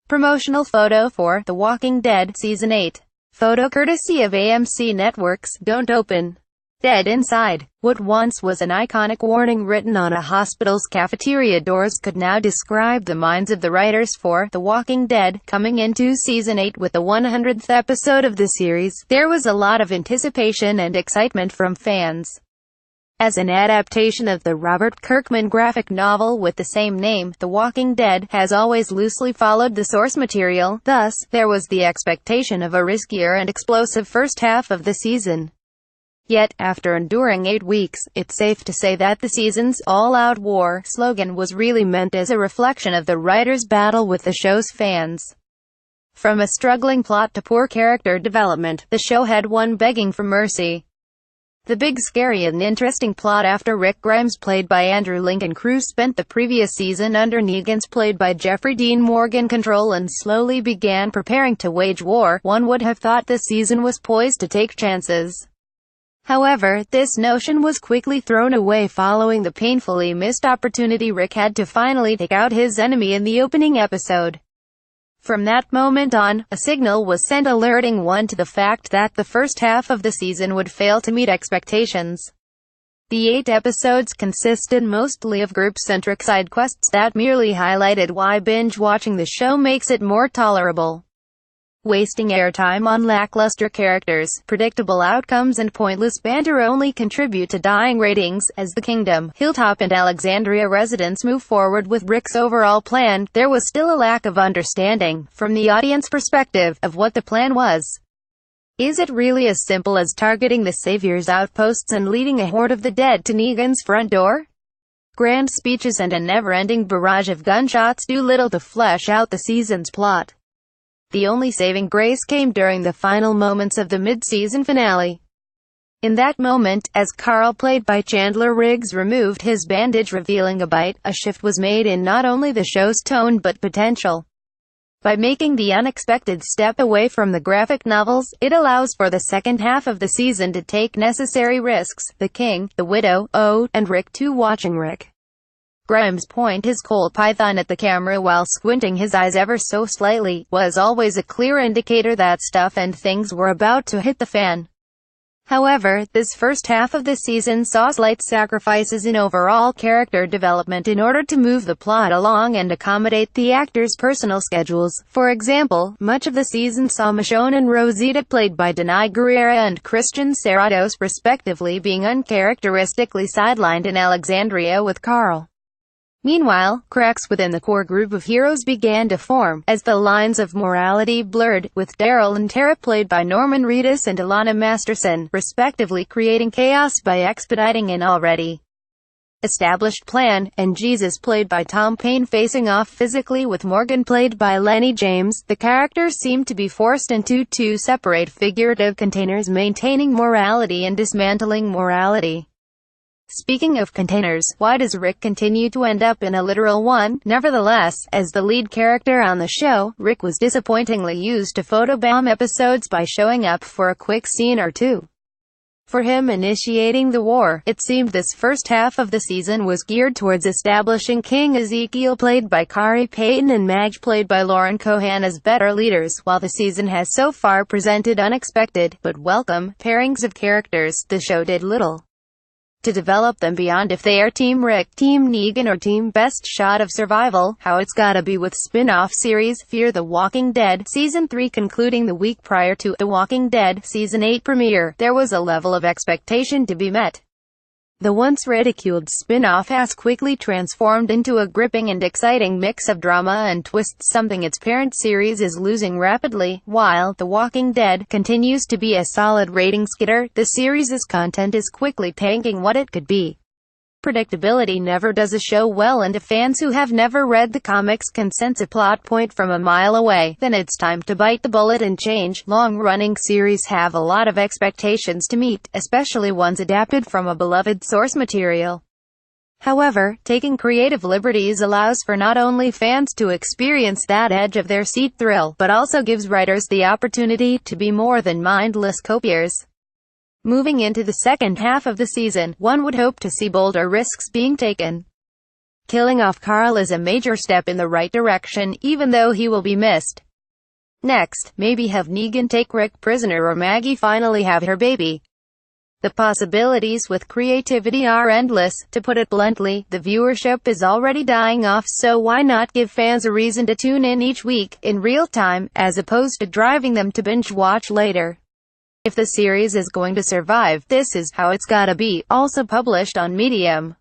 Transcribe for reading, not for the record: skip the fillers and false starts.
Promotional photo for The Walking Dead Season 8. Photo courtesy of AMC Networks. Don't open. Dead inside. What once was an iconic warning written on a hospital's cafeteria doors could now describe the minds of the writers for The Walking Dead. Coming into Season 8 with the 100th episode of the series, there was a lot of anticipation and excitement from fans. As an adaptation of the Robert Kirkman graphic novel with the same name, The Walking Dead has always loosely followed the source material, thus, there was the expectation of a riskier and explosive first half of the season. Yet, after enduring 8 weeks, it's safe to say that the season's all-out war slogan was really meant as a reflection of the writers' battle with the show's fans. From a struggling plot to poor character development, the show had one begging for mercy. The big, scary and interesting plot after Rick Grimes, played by Andrew Lincoln Crew, spent the previous season under Negan's, played by Jeffrey Dean Morgan, control and slowly began preparing to wage war. One would have thought the season was poised to take chances. However, this notion was quickly thrown away following the painfully missed opportunity Rick had to finally take out his enemy in the opening episode. From that moment on, a signal was sent alerting one to the fact that the first half of the season would fail to meet expectations. The 8 episodes consisted mostly of group-centric side quests that merely highlighted why binge-watching the show makes it more tolerable. Wasting airtime on lackluster characters, predictable outcomes and pointless banter only contribute to dying ratings. As the Kingdom, Hilltop and Alexandria residents move forward with Rick's overall plan, there was still a lack of understanding, from the audience perspective, of what the plan was. Is it really as simple as targeting the Savior's outposts and leading a horde of the dead to Negan's front door? Grand speeches and a never-ending barrage of gunshots do little to flesh out the season's plot. The only saving grace came during the final moments of the mid-season finale. In that moment, as Carl, played by Chandler Riggs, removed his bandage revealing a bite, a shift was made in not only the show's tone but potential. By making the unexpected step away from the graphic novels, it allows for the second half of the season to take necessary risks. The King, the Widow, and Rick too. Watching Rick Grimes point his cold python at the camera while squinting his eyes ever so slightly was always a clear indicator that stuff and things were about to hit the fan. However, this first half of the season saw slight sacrifices in overall character development in order to move the plot along and accommodate the actors' personal schedules. For example, much of the season saw Michonne and Rosita, played by Denai Guerrera and Christian Serratos, respectively, being uncharacteristically sidelined in Alexandria with Carl. Meanwhile, cracks within the core group of heroes began to form, as the lines of morality blurred, with Daryl and Tara, played by Norman Reedus and Ilana Masterson, respectively, creating chaos by expediting an already established plan, and Jesus, played by Tom Payne, facing off physically with Morgan, played by Lenny James. The characters seemed to be forced into two separate figurative containers, maintaining morality and dismantling morality. Speaking of containers, why does Rick continue to end up in a literal one? Nevertheless, as the lead character on the show, Rick was disappointingly used to photobomb episodes by showing up for a quick scene or two. For him initiating the war, it seemed this first half of the season was geared towards establishing King Ezekiel, played by Kari Payton, and Madge, played by Lauren Cohan, as better leaders. While the season has so far presented unexpected, but welcome, pairings of characters, the show did little to develop them beyond if they are Team Rick, Team Negan, or Team Best Shot of Survival. How it's gotta be with spin-off series Fear the Walking Dead Season 3 concluding the week prior to The Walking Dead Season 8 premiere, there was a level of expectation to be met. The once ridiculed spin-off has quickly transformed into a gripping and exciting mix of drama and twists, something its parent series is losing rapidly. While The Walking Dead continues to be a solid ratings getter, the series' content is quickly tanking what it could be. Predictability never does a show well, and if fans who have never read the comics can sense a plot point from a mile away, then it's time to bite the bullet and change. Long-running series have a lot of expectations to meet, especially ones adapted from a beloved source material. However, taking creative liberties allows for not only fans to experience that edge-of-their-seat thrill, but also gives writers the opportunity to be more than mindless copiers. Moving into the second half of the season, one would hope to see bolder risks being taken. Killing off Carl is a major step in the right direction, even though he will be missed. Next, maybe have Negan take Rick prisoner or Maggie finally have her baby. The possibilities with creativity are endless. To put it bluntly, the viewership is already dying off, so why not give fans a reason to tune in each week, in real time, as opposed to driving them to binge-watch later. If the series is going to survive, this is how it's gotta be. Also published on Medium.